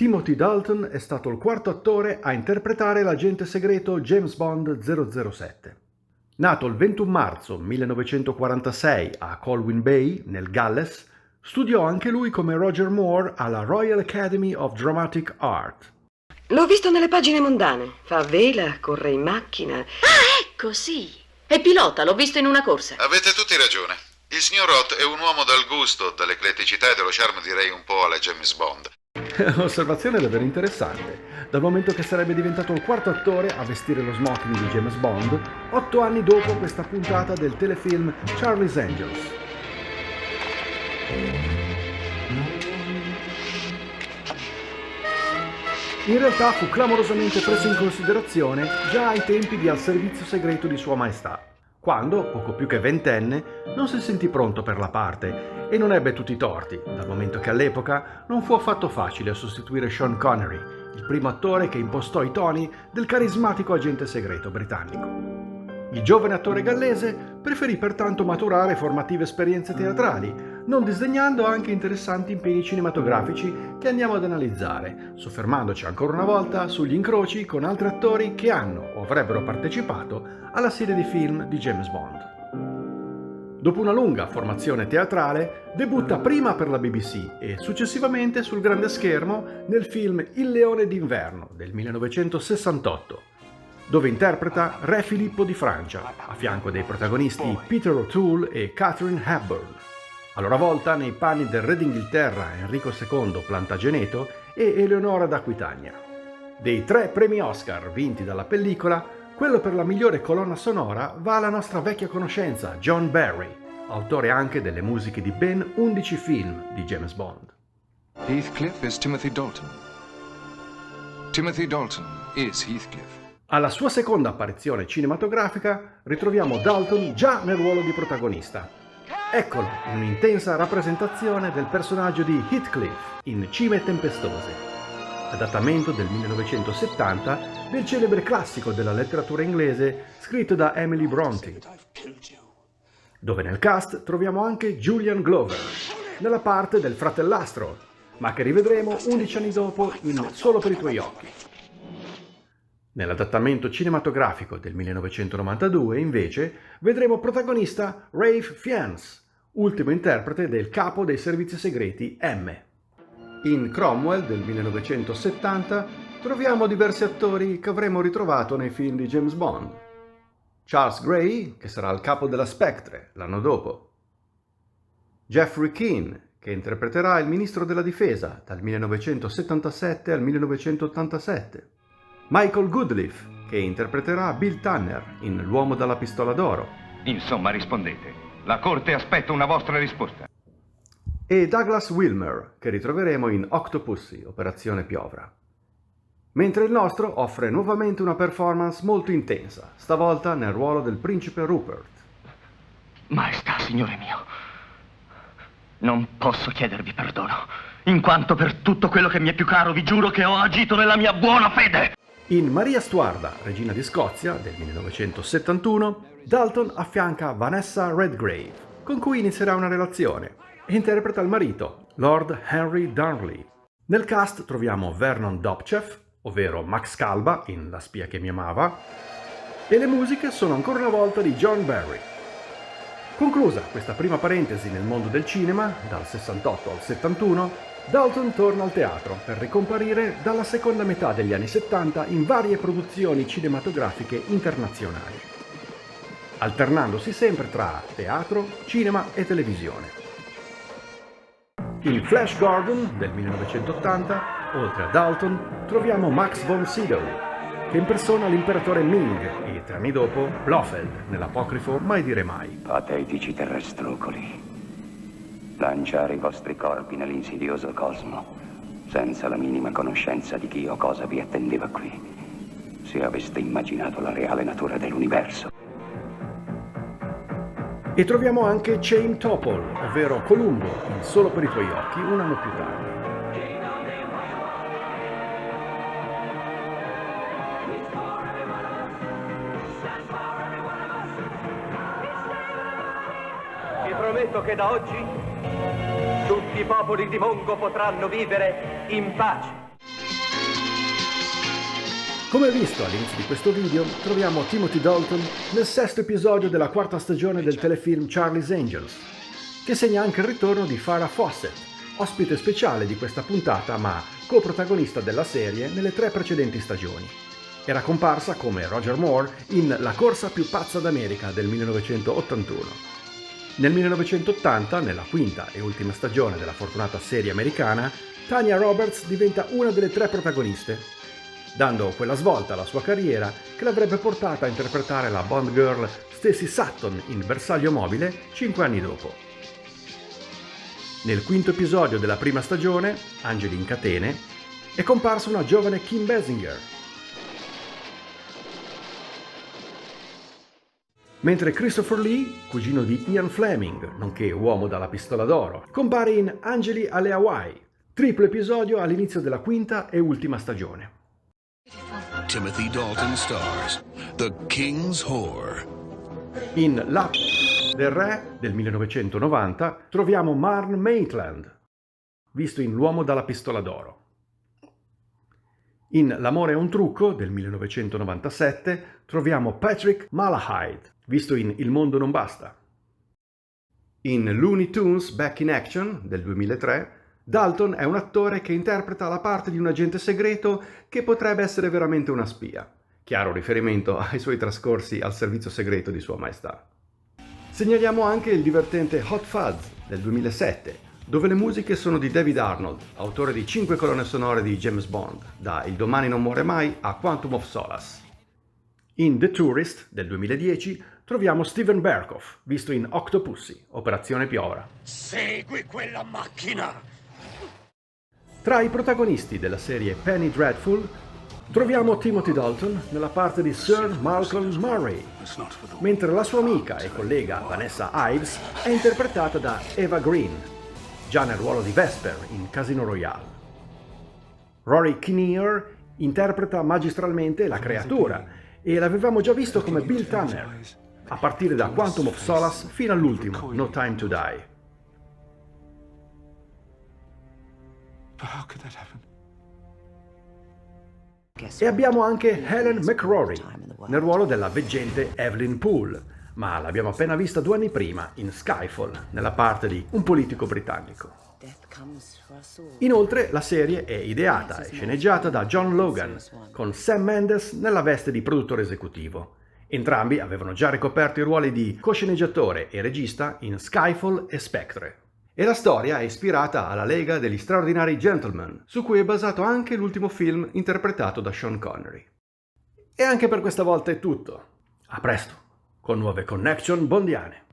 Timothy Dalton è stato il quarto attore a interpretare l'agente segreto James Bond 007. Nato il 21 marzo 1946 a Colwyn Bay, nel Galles, studiò anche lui come Roger Moore alla Royal Academy of Dramatic Art. L'ho visto nelle pagine mondane. Fa vela, corre in macchina. Ah, ecco, sì. E pilota, l'ho visto in una corsa. Avete tutti ragione. Il signor Roth è un uomo dal gusto, dall'ecletticità e dello charme, direi un po' alla James Bond. Osservazione davvero interessante, dal momento che sarebbe diventato il quarto attore a vestire lo smoking di James Bond 8 anni dopo questa puntata del telefilm Charlie's Angels. In realtà fu clamorosamente preso in considerazione già ai tempi di Al servizio segreto di Sua Maestà, quando, poco più che ventenne, non si sentì pronto per la parte e non ebbe tutti i torti, dal momento che all'epoca non fu affatto facile sostituire Sean Connery, il primo attore che impostò i toni del carismatico agente segreto britannico. Il giovane attore gallese preferì pertanto maturare formative esperienze teatrali, non disdegnando anche interessanti impegni cinematografici che andiamo ad analizzare, soffermandoci ancora una volta sugli incroci con altri attori che hanno o avrebbero partecipato alla serie di film di James Bond. Dopo una lunga formazione teatrale, debutta prima per la BBC e successivamente sul grande schermo nel film Il Leone d'inverno del 1968, dove interpreta Re Filippo di Francia, a fianco dei protagonisti Peter O'Toole e Catherine Hepburn. A loro volta nei panni del re d'Inghilterra Enrico II Plantageneto e Eleonora d'Aquitania. Dei 3 premi Oscar vinti dalla pellicola, quello per la migliore colonna sonora va alla nostra vecchia conoscenza John Barry, autore anche delle musiche di ben 11 film di James Bond. Heathcliff is Timothy Dalton. Timothy Dalton is Heathcliff. Alla sua seconda apparizione cinematografica ritroviamo Dalton già nel ruolo di protagonista. Eccolo in un'intensa rappresentazione del personaggio di Heathcliff in Cime tempestose, adattamento del 1970 del celebre classico della letteratura inglese scritto da Emily Bronte, dove nel cast troviamo anche Julian Glover, nella parte del fratellastro, ma che rivedremo 11 anni dopo in Solo per i tuoi occhi. Nell'adattamento cinematografico del 1992, invece, vedremo protagonista Ralph Fiennes, ultimo interprete del capo dei servizi segreti M. In Cromwell del 1970 troviamo diversi attori che avremo ritrovato nei film di James Bond. Charles Gray, che sarà il capo della Spectre l'anno dopo. Jeffrey Keane, che interpreterà il ministro della difesa dal 1977 al 1987. Michael Goodliff, che interpreterà Bill Tanner in L'uomo dalla pistola d'oro. Insomma, rispondete. La Corte aspetta una vostra risposta. E Douglas Wilmer, che ritroveremo in Octopussy, Operazione Piovra. Mentre il nostro offre nuovamente una performance molto intensa, stavolta nel ruolo del principe Rupert. Maestà, signore mio, non posso chiedervi perdono, in quanto per tutto quello che mi è più caro vi giuro che ho agito nella mia buona fede. In Maria Stuarda, regina di Scozia, del 1971, Dalton affianca Vanessa Redgrave, con cui inizierà una relazione, e interpreta il marito, Lord Henry Darnley. Nel cast troviamo Vernon Dopchev, ovvero Max Calba in La spia che mi amava, e le musiche sono ancora una volta di John Barry. Conclusa questa prima parentesi nel mondo del cinema, dal 68 al 71, Dalton torna al teatro per ricomparire dalla seconda metà degli anni 70 in varie produzioni cinematografiche internazionali, alternandosi sempre tra teatro, cinema e televisione. In Flash Gordon del 1980, oltre a Dalton, troviamo Max von Sydow, che impersona l'imperatore Ming e 3 anni dopo Blofeld nell'apocrifo Mai dire mai. Patetici terrestrucoli, lanciare i vostri corpi nell'insidioso cosmo, senza la minima conoscenza di chi o cosa vi attendeva qui, se aveste immaginato la reale natura dell'universo. E troviamo anche Chaim Topol, ovvero Columbo, in Solo per i tuoi occhi, un anno più tardi. Vi prometto che da oggi tutti i popoli di Mongo potranno vivere in pace. Come visto all'inizio di questo video, troviamo Timothy Dalton nel 6º episodio della 4ª stagione del telefilm Charlie's Angels, che segna anche il ritorno di Farrah Fawcett, ospite speciale di questa puntata ma coprotagonista della serie nelle 3 precedenti stagioni. Era comparsa come Roger Moore in La corsa più pazza d'America del 1981. Nel 1980, nella 5ª e ultima stagione della fortunata serie americana, Tanya Roberts diventa una delle 3 protagoniste, dando quella svolta alla sua carriera che l'avrebbe portata a interpretare la Bond girl Stacey Sutton in Bersaglio Mobile 5 anni dopo. Nel 5º episodio della prima stagione, Angeli in catene, è comparsa una giovane Kim Basinger, mentre Christopher Lee, cugino di Ian Fleming, nonché uomo dalla pistola d'oro, compare in Angeli alle Hawaii, triplo episodio all'inizio della 5ª e ultima stagione. Timothy Dalton stars The King's Whore. In La del Re del 1990 troviamo Marn Maitland, visto in L'uomo dalla pistola d'oro. In L'amore è un trucco del 1997 troviamo Patrick Malahide, visto in Il mondo non basta. In Looney Tunes Back in Action del 2003 Dalton è un attore che interpreta la parte di un agente segreto che potrebbe essere veramente una spia. Chiaro riferimento ai suoi trascorsi al servizio segreto di Sua Maestà. Segnaliamo anche il divertente Hot Fuzz del 2007, dove le musiche sono di David Arnold, autore di 5 colonne sonore di James Bond, da Il domani non muore mai a Quantum of Solace. In The Tourist del 2010 troviamo Steven Berkoff, visto in Octopussy, Operazione Piovra. Segui quella macchina! Tra i protagonisti della serie Penny Dreadful troviamo Timothy Dalton nella parte di Sir Malcolm Murray, mentre la sua amica e collega Vanessa Ives è interpretata da Eva Green, già nel ruolo di Vesper in Casino Royale. Rory Kinnear interpreta magistralmente la creatura e l'avevamo già visto come Bill Tanner, a partire da Quantum of Solace fino all'ultimo, No Time to Die. E abbiamo anche Helen McRory nel ruolo della veggente Evelyn Poole, ma l'abbiamo appena vista 2 anni prima in Skyfall, nella parte di un politico britannico. Inoltre la serie è ideata e sceneggiata da John Logan, con Sam Mendes nella veste di produttore esecutivo. Entrambi avevano già ricoperto i ruoli di cosceneggiatore e regista in Skyfall e Spectre. E la storia è ispirata alla Lega degli Straordinari Gentlemen, su cui è basato anche l'ultimo film interpretato da Sean Connery. E anche per questa volta è tutto. A presto, con nuove connection bondiane.